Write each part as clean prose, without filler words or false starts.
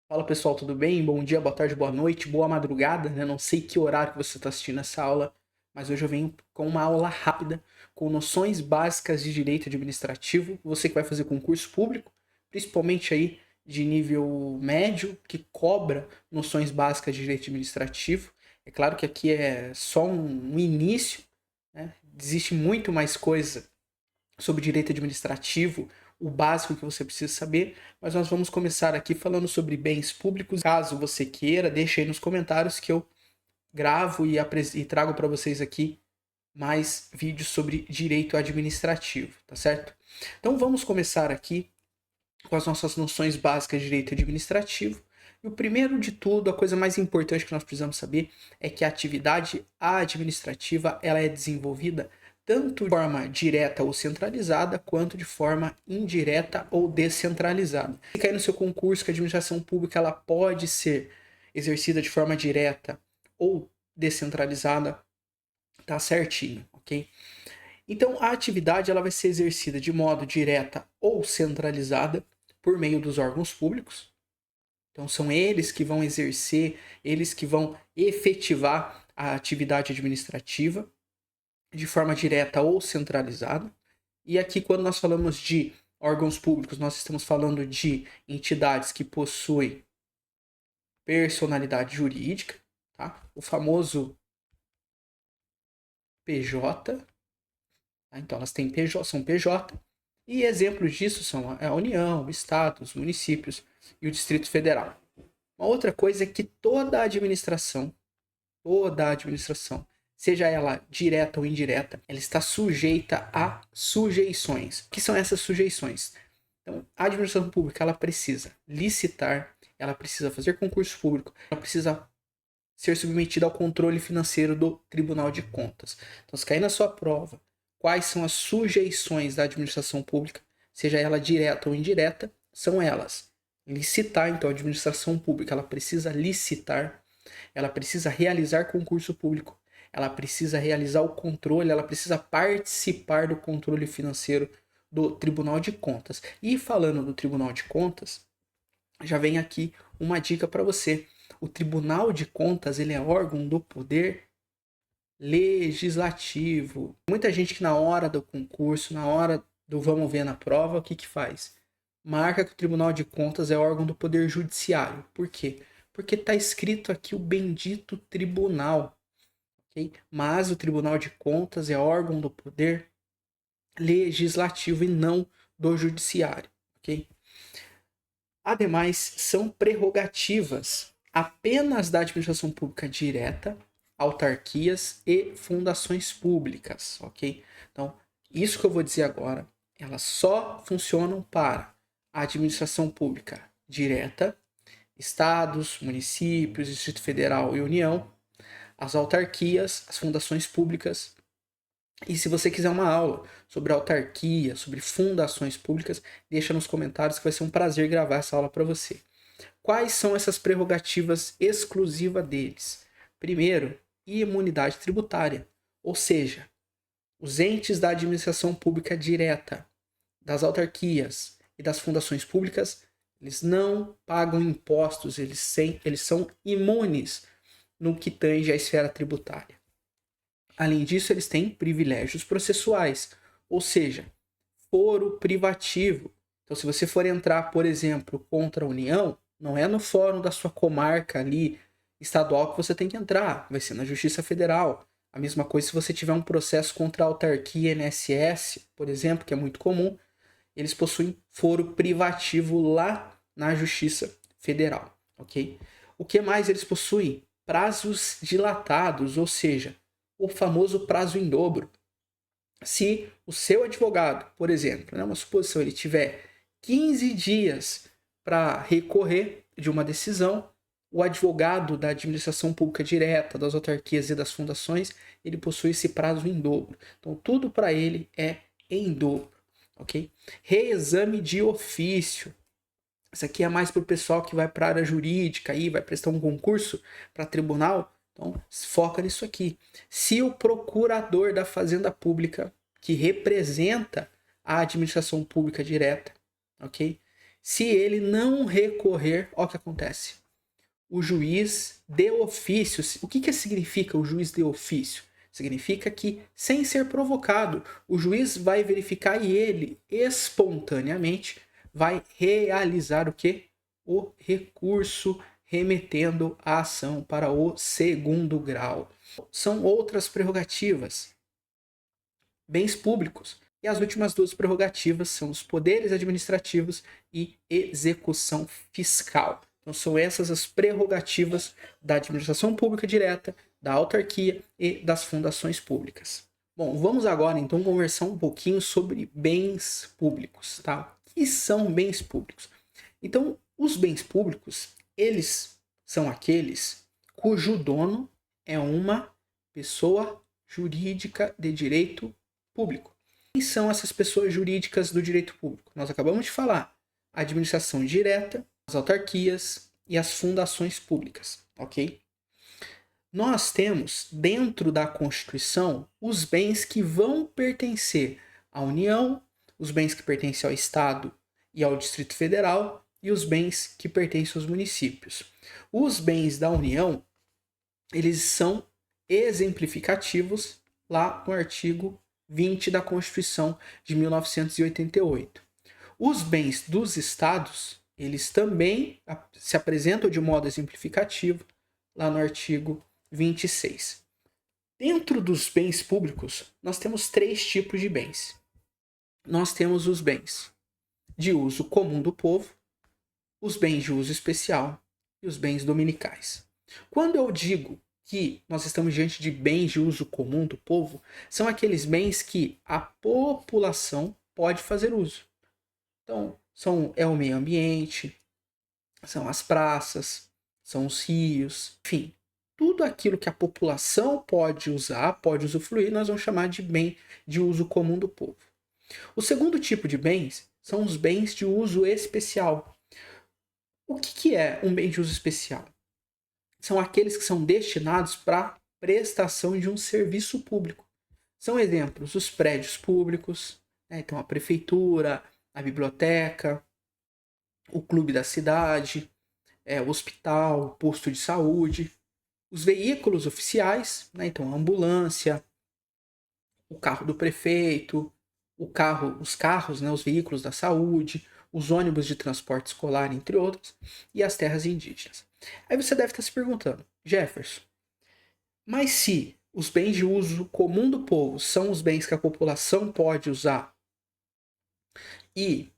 Fala pessoal, tudo bem? Bom dia, boa tarde, boa noite, boa madrugada, né? Não sei que horário que você está assistindo essa aula, mas hoje eu venho com uma aula rápida, com noções básicas de direito administrativo. Você que vai fazer concurso público, principalmente aí de nível médio, que cobra noções básicas de direito administrativo. É claro que aqui é só um início, né? Existe muito mais coisa sobre direito administrativo, o básico que você precisa saber, mas nós vamos começar aqui falando sobre bens públicos. Caso você queira, deixe aí nos comentários que eu gravo e trago para vocês aqui mais vídeos sobre direito administrativo, tá certo? Então vamos começar aqui com as nossas noções básicas de direito administrativo. E o primeiro de tudo, a coisa mais importante que nós precisamos saber é que a atividade administrativa ela é desenvolvida tanto de forma direta ou centralizada, quanto de forma indireta ou descentralizada. Se cair no seu concurso que a administração pública ela pode ser exercida de forma direta ou descentralizada, tá certinho, ok? Então, a atividade ela vai ser exercida de modo direta ou centralizada por meio dos órgãos públicos. Então, são eles que vão exercer, eles que vão efetivar a atividade administrativa de forma direta ou centralizada. E aqui, quando nós falamos de órgãos públicos, nós estamos falando de entidades que possuem personalidade jurídica, tá? O famoso PJ. Tá? Então, elas têm PJ, são PJ. E exemplos disso são a União, o Estado, os municípios e o Distrito Federal. Uma outra coisa é que toda a administração, seja ela direta ou indireta, ela está sujeita a sujeições. O que são essas sujeições? Então, a administração pública ela precisa licitar, ela precisa fazer concurso público, ela precisa ser submetida ao controle financeiro do Tribunal de Contas. Então, se cair na sua prova, quais são as sujeições da administração pública, seja ela direta ou indireta, são elas. Licitar, então, a administração pública, ela precisa licitar, ela precisa realizar concurso público, ela precisa realizar o controle, ela precisa participar do controle financeiro do Tribunal de Contas. E falando do Tribunal de Contas, já vem aqui uma dica para você. O Tribunal de Contas ele é órgão do poder legislativo. Muita gente que na hora do concurso, na hora do vamos ver na prova, o que que faz? Marca que o Tribunal de Contas é órgão do poder judiciário. Por quê? Porque está escrito aqui o bendito tribunal. Okay? Mas o Tribunal de Contas é órgão do poder legislativo e não do judiciário. Okay? Ademais, são prerrogativas apenas da administração pública direta, autarquias e fundações públicas, ok? Então, isso que eu vou dizer agora, elas só funcionam para a administração pública direta, estados, municípios, Distrito Federal e União, as autarquias, as fundações públicas. E se você quiser uma aula sobre autarquia, sobre fundações públicas, deixa nos comentários que vai ser um prazer gravar essa aula para você. Quais são essas prerrogativas exclusivas deles? Primeiro, imunidade tributária, ou seja, os entes da administração pública direta, das autarquias e das fundações públicas, eles não pagam impostos, eles são imunes no que tange à esfera tributária. Além disso, eles têm privilégios processuais, ou seja, foro privativo. Então, se você for entrar, por exemplo, contra a União, não é no fórum da sua comarca ali, estadual, que você tem que entrar, vai ser na Justiça Federal. A mesma coisa se você tiver um processo contra a autarquia INSS, por exemplo, que é muito comum, eles possuem foro privativo lá na Justiça Federal, ok? O que mais eles possuem? Prazos dilatados, ou seja, o famoso prazo em dobro. Se o seu advogado, por exemplo, uma suposição, ele tiver 15 dias para recorrer de uma decisão, o advogado da administração pública direta, das autarquias e das fundações, ele possui esse prazo em dobro. Então, tudo para ele é em dobro, ok? Reexame de ofício. Isso aqui é mais para o pessoal que vai para a área jurídica, aí, vai prestar um concurso para tribunal. Então, foca nisso aqui. Se o procurador da Fazenda Pública, que representa a administração pública direta, ok? Se ele não recorrer, olha o que acontece. O juiz de ofício, o que significa o juiz de ofício? Significa que, sem ser provocado, o juiz vai verificar e ele, espontaneamente, vai realizar o quê? O recurso, remetendo a ação para o segundo grau. São outras prerrogativas. Bens públicos. E as últimas duas prerrogativas são os poderes administrativos e execução fiscal. Então são essas as prerrogativas da administração pública direta, da autarquia e das fundações públicas. Bom, vamos agora então conversar um pouquinho sobre bens públicos, tá? O que são bens públicos? Então, os bens públicos, eles são aqueles cujo dono é uma pessoa jurídica de direito público. Quem são essas pessoas jurídicas do direito público? Nós acabamos de falar. A administração direta, as autarquias e as fundações públicas, ok? Nós temos, dentro da Constituição, os bens que vão pertencer à União, os bens que pertencem ao Estado e ao Distrito Federal e os bens que pertencem aos municípios. Os bens da União, eles são exemplificativos lá no artigo 20 da Constituição de 1988. Os bens dos estados, eles também se apresentam de modo exemplificativo lá no artigo 26. Dentro dos bens públicos, nós temos 3 tipos de bens. Nós temos os bens de uso comum do povo, os bens de uso especial e os bens dominicais. Quando eu digo que nós estamos diante de bens de uso comum do povo, são aqueles bens que a população pode fazer uso. Então, é o meio ambiente, são as praças, são os rios, enfim, tudo aquilo que a população pode usar, pode usufruir, nós vamos chamar de bem de uso comum do povo. O segundo tipo de bens são os bens de uso especial. O que é um bem de uso especial? São aqueles que são destinados para prestação de um serviço público. São exemplos os prédios públicos, né? Então a prefeitura, a biblioteca, o clube da cidade, o hospital, o posto de saúde, os veículos oficiais, né? Então a ambulância, o carro do prefeito, os carros, né? Os veículos da saúde, os ônibus de transporte escolar, entre outros, e as terras indígenas. Aí você deve estar se perguntando, Jefferson, mas se os bens de uso comum do povo são os bens que a população pode usar e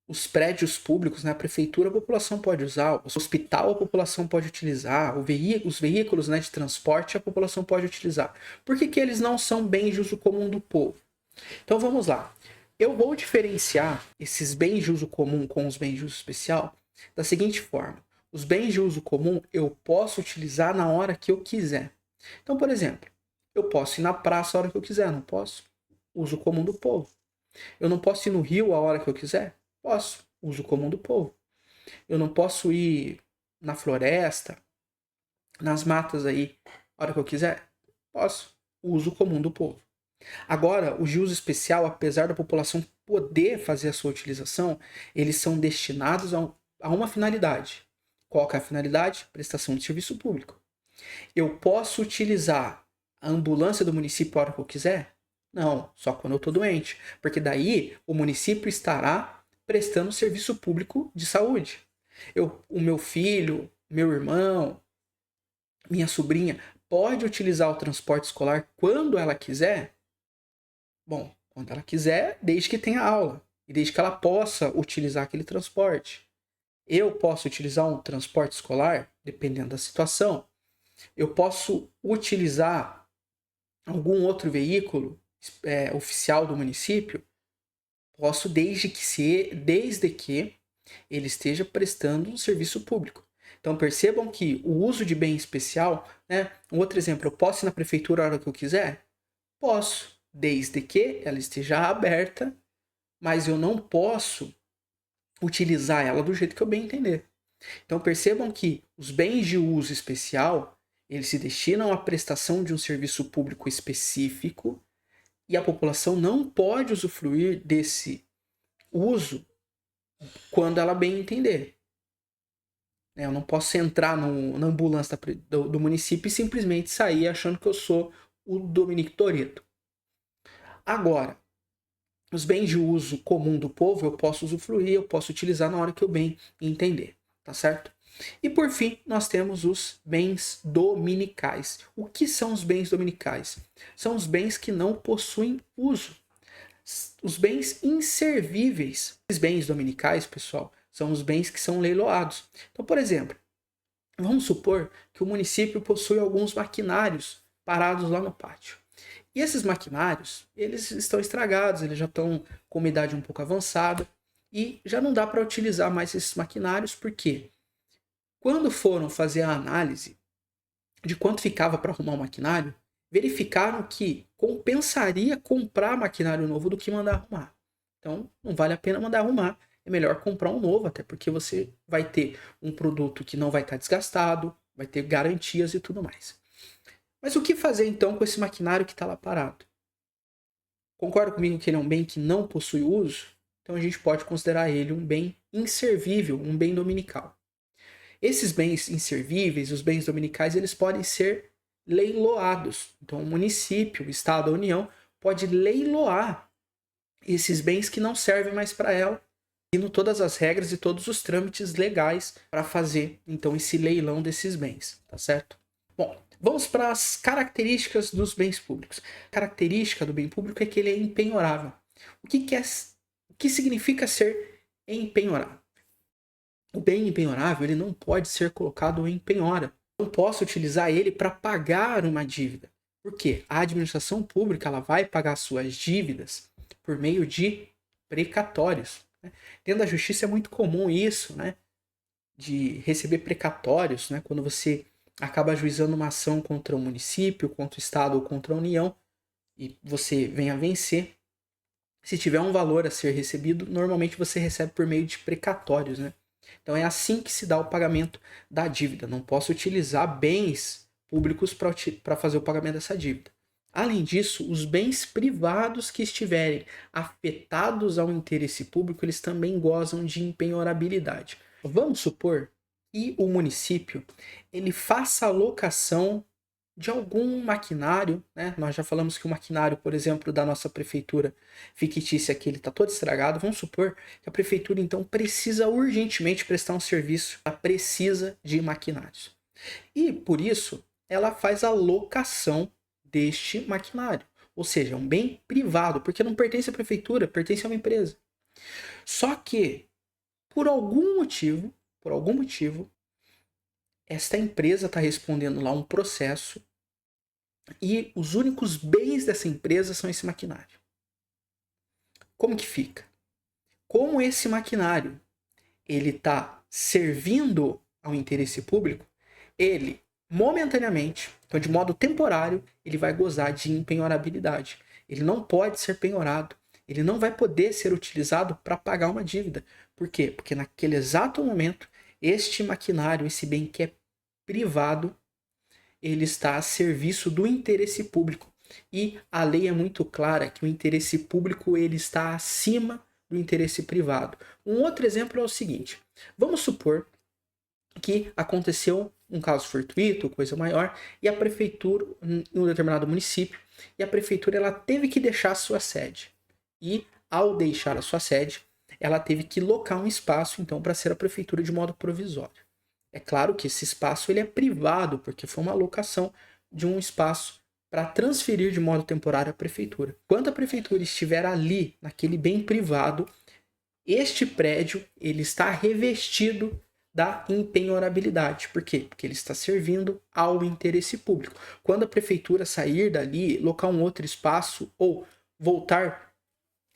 os prédios públicos, né, a prefeitura, a população pode usar, o hospital a população pode utilizar, os veículos, né, de transporte a população pode utilizar. Por que eles não são bens de uso comum do povo? Então vamos lá. Eu vou diferenciar esses bens de uso comum com os bens de uso especial da seguinte forma. Os bens de uso comum eu posso utilizar na hora que eu quiser. Então, por exemplo, eu posso ir na praça a hora que eu quiser, não posso? Uso comum do povo. Eu não posso ir no rio a hora que eu quiser? Posso. Uso comum do povo. Eu não posso ir na floresta, nas matas aí, a hora que eu quiser? Posso. Uso comum do povo. Agora, os de uso especial, apesar da população poder fazer a sua utilização, eles são destinados a uma finalidade. Qual que é a finalidade? Prestação de serviço público. Eu posso utilizar a ambulância do município a hora que eu quiser? Não, só quando eu estou doente. Porque daí o município estará prestando serviço público de saúde. O meu filho, meu irmão, minha sobrinha pode utilizar o transporte escolar quando ela quiser? Bom, quando ela quiser, desde que tenha aula e desde que ela possa utilizar aquele transporte. Eu posso utilizar um transporte escolar, dependendo da situação. Eu posso utilizar algum outro veículo oficial do município? Posso, desde que ele esteja prestando um serviço público. Então percebam que o uso de bem especial, né? Um outro exemplo, eu posso ir na prefeitura a hora que eu quiser? Posso, desde que ela esteja aberta, mas eu não posso utilizar ela do jeito que eu bem entender. Então percebam que os bens de uso especial, eles se destinam à prestação de um serviço público específico e a população não pode usufruir desse uso quando ela bem entender. Eu não posso entrar na ambulância do município e simplesmente sair achando que eu sou o Dominique Toretto. Agora, os bens de uso comum do povo eu posso usufruir, eu posso utilizar na hora que eu bem entender, tá certo? E por fim, nós temos os bens dominicais. O que são os bens dominicais? São os bens que não possuem uso. Os bens inservíveis. Os bens dominicais, pessoal, são os bens que são leiloados. Então, por exemplo, vamos supor que o município possui alguns maquinários parados lá no pátio. E esses maquinários, eles estão estragados, eles já estão com uma idade um pouco avançada e já não dá para utilizar mais esses maquinários, porque quando foram fazer a análise de quanto ficava para arrumar o maquinário, verificaram que compensaria comprar maquinário novo do que mandar arrumar. Então, não vale a pena mandar arrumar, é melhor comprar um novo, até porque você vai ter um produto que não vai estar desgastado, vai ter garantias e tudo mais. Mas o que fazer então com esse maquinário que está lá parado? Concorda comigo que ele é um bem que não possui uso? Então a gente pode considerar ele um bem inservível, um bem dominical. Esses bens inservíveis, os bens dominicais, eles podem ser leiloados. Então o município, o Estado, a União pode leiloar esses bens que não servem mais para ela, seguindo todas as regras e todos os trâmites legais para fazer então esse leilão desses bens, tá certo? Bom, vamos para as características dos bens públicos. A característica do bem público é que ele é impenhorável. O que significa ser empenhorável? O bem impenhorável ele não pode ser colocado em penhora. Não posso utilizar ele para pagar uma dívida. Por quê? A administração pública ela vai pagar suas dívidas por meio de precatórios. Dentro da justiça é muito comum isso, né? De receber precatórios, né? Quando você acaba ajuizando uma ação contra o município, contra o estado ou contra a União e você vem a vencer. Se tiver um valor a ser recebido, normalmente você recebe por meio de precatórios, né? Então é assim que se dá o pagamento da dívida. Não posso utilizar bens públicos para fazer o pagamento dessa dívida. Além disso, os bens privados que estiverem afetados ao interesse público, eles também gozam de impenhorabilidade. Vamos supor que o município ele faça a locação de algum maquinário, né? Nós já falamos que o maquinário, por exemplo, da nossa prefeitura fictícia aqui, ele está todo estragado. Vamos supor que a prefeitura, então, precisa urgentemente prestar um serviço, ela precisa de maquinários. E, por isso, ela faz a locação deste maquinário. Ou seja, é um bem privado, porque não pertence à prefeitura, pertence a uma empresa. Só que, por algum motivo, esta empresa está respondendo lá um processo e os únicos bens dessa empresa são esse maquinário. Como que fica? Como esse maquinário ele está servindo ao interesse público, ele momentaneamente, então de modo temporário, ele vai gozar de impenhorabilidade. Ele não pode ser penhorado. Ele não vai poder ser utilizado para pagar uma dívida. Por quê? Porque naquele exato momento, este maquinário, esse bem que é privado, ele está a serviço do interesse público. E a lei é muito clara que o interesse público ele está acima do interesse privado. Um outro exemplo é o seguinte: vamos supor que aconteceu um caso fortuito, coisa maior, e a prefeitura, em um determinado município, e a prefeitura ela teve que deixar a sua sede. E ao deixar a sua sede, ela teve que locar um espaço então para ser a prefeitura de modo provisório. É claro que esse espaço ele é privado, porque foi uma alocação de um espaço para transferir de modo temporário à prefeitura. Quando a prefeitura estiver ali, naquele bem privado, este prédio ele está revestido da impenhorabilidade. Por quê? Porque ele está servindo ao interesse público. Quando a prefeitura sair dali, locar um outro espaço ou voltar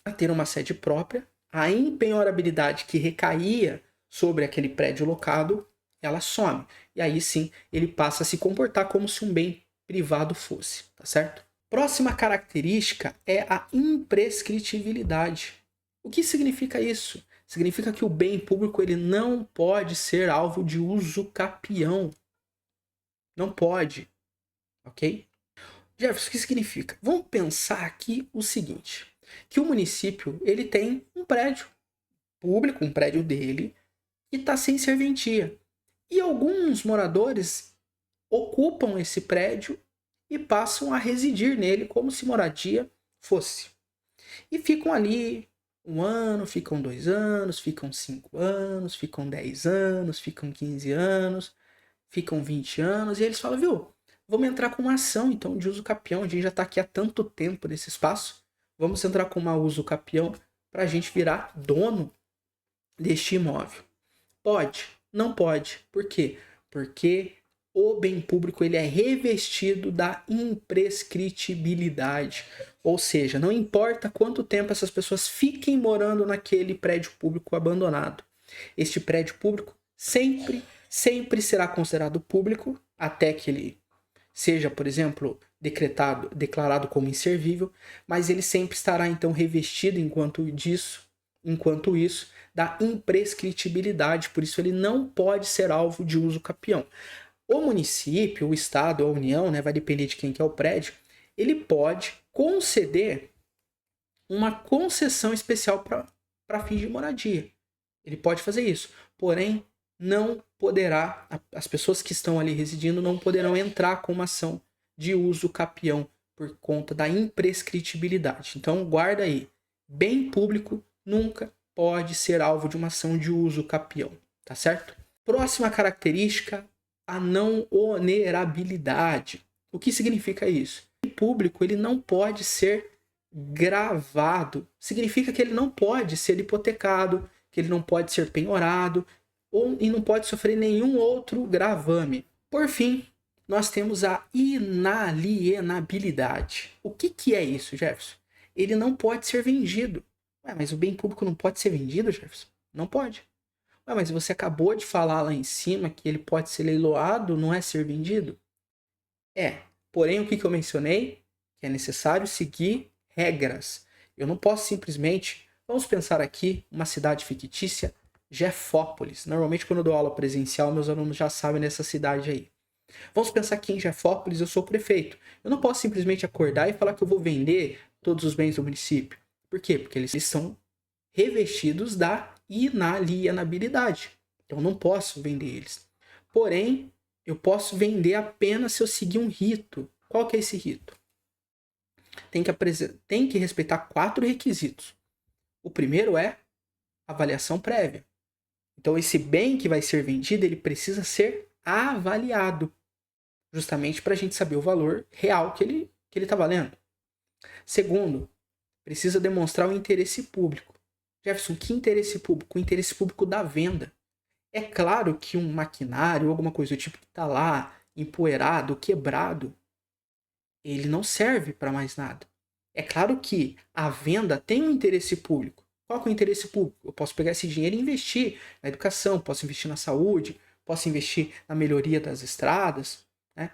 a ter uma sede própria, a impenhorabilidade que recaía sobre aquele prédio locado, ela some. E aí sim, ele passa a se comportar como se um bem privado fosse, tá certo? Próxima característica é a imprescritibilidade. O que significa isso? Significa que o bem público ele não pode ser alvo de uso capião. Não pode, ok? Jefferson, o que significa? Vamos pensar aqui o seguinte, que o município ele tem um prédio. público, um prédio dele, e está sem serventia. E alguns moradores ocupam esse prédio e passam a residir nele como se moradia fosse. E ficam ali 1 ano, ficam 2 anos, ficam 5 anos, ficam 10 anos, ficam 15 anos, ficam 20 anos, e eles falam, viu, vamos entrar com uma ação então de uso capião, a gente já está aqui há tanto tempo nesse espaço, vamos entrar com uma uso capião para a gente virar dono deste imóvel. Pode? Não pode. Por quê? Porque o bem público ele é revestido da imprescritibilidade. Ou seja, não importa quanto tempo essas pessoas fiquem morando naquele prédio público abandonado. Este prédio público sempre será considerado público até que ele seja, por exemplo, declarado como inservível, mas ele sempre estará então revestido enquanto isso, da imprescritibilidade, por isso ele não pode ser alvo de uso capião. O município, o estado, a União, vai depender de quem que é o prédio, ele pode conceder uma concessão especial para fins de moradia. Ele pode fazer isso, porém não poderá, as pessoas que estão ali residindo não poderão entrar com uma ação de uso capião por conta da imprescritibilidade. Então guarda aí, bem público nunca pode ser alvo de uma ação de uso capião, tá certo? Próxima característica, a não onerabilidade. O que significa isso? O público ele não pode ser gravado. Significa que ele não pode ser hipotecado, que ele não pode ser penhorado e não pode sofrer nenhum outro gravame. Por fim, nós temos a inalienabilidade. O que é isso, Jefferson? Ele não pode ser vendido. Ué, mas o bem público não pode ser vendido, Jefferson? Não pode. Ué, mas você acabou de falar lá em cima que ele pode ser leiloado, não é ser vendido? É. Porém, o que eu mencionei? Que é necessário seguir regras. Eu não posso simplesmente... Vamos pensar aqui uma cidade fictícia, Jefópolis. Normalmente, quando eu dou aula presencial, meus alunos já sabem dessa cidade aí. Vamos pensar que em Jefópolis eu sou prefeito. Eu não posso simplesmente acordar e falar que eu vou vender todos os bens do município. Por quê? Porque eles são revestidos da inalienabilidade. Então eu não posso vender eles. Porém, eu posso vender apenas se eu seguir um rito. Qual que é esse rito? Tem que respeitar 4 requisitos. O primeiro é avaliação prévia. Então esse bem que vai ser vendido, ele precisa ser avaliado. Justamente para a gente saber o valor real que ele está valendo. Segundo, precisa demonstrar o interesse público. Jefferson, que interesse público? O interesse público da venda. É claro que um maquinário ou alguma coisa do tipo que está lá, empoeirado, quebrado, ele não serve para mais nada. É claro que a venda tem um interesse público. Qual que é o interesse público? Eu posso pegar esse dinheiro e investir na educação, posso investir na saúde, posso investir na melhoria das estradas, né?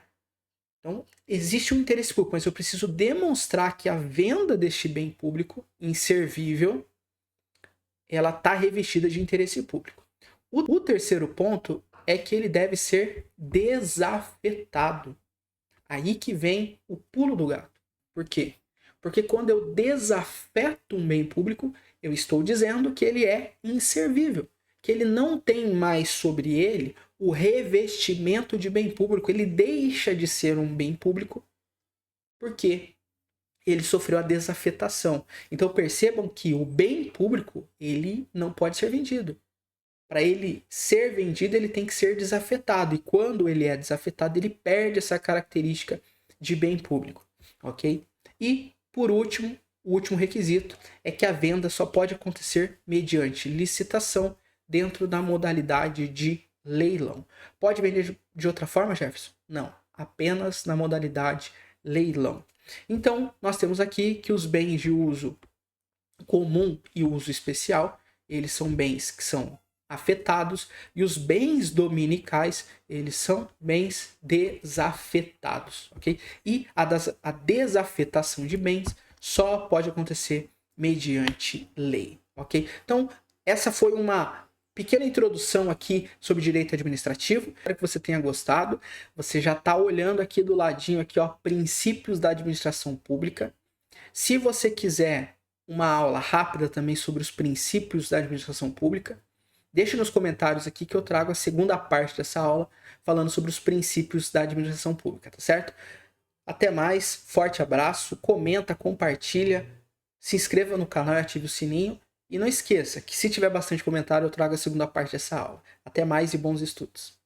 Então, existe um interesse público, mas eu preciso demonstrar que a venda deste bem público, inservível, ela está revestida de interesse público. O terceiro ponto é que ele deve ser desafetado. Aí que vem o pulo do gato. Por quê? Porque quando eu desafeto um bem público, eu estou dizendo que ele é inservível, que ele não tem mais sobre ele o revestimento de bem público, ele deixa de ser um bem público porque ele sofreu a desafetação. Então percebam que o bem público ele não pode ser vendido. Para ele ser vendido, ele tem que ser desafetado. E quando ele é desafetado, ele perde essa característica de bem público. Ok? E, por último, o último requisito é que a venda só pode acontecer mediante licitação dentro da modalidade de leilão. Pode vender de outra forma, Jefferson? Não. Apenas na modalidade leilão. Então, nós temos aqui que os bens de uso comum e uso especial, eles são bens que são afetados, e os bens dominicais, eles são bens desafetados, ok? E a desafetação de bens só pode acontecer mediante lei, ok? Então, essa foi uma pequena introdução aqui sobre direito administrativo. Espero que você tenha gostado. Você já está olhando aqui do ladinho, aqui, ó, princípios da administração pública. Se você quiser uma aula rápida também sobre os princípios da administração pública. Deixe nos comentários aqui que eu trago a segunda parte dessa aula falando sobre os princípios da administração pública, tá certo? Até mais, forte abraço, comenta, compartilha, se inscreva no canal e ative o sininho. E não esqueça que se tiver bastante comentário eu trago a segunda parte dessa aula. Até mais e bons estudos!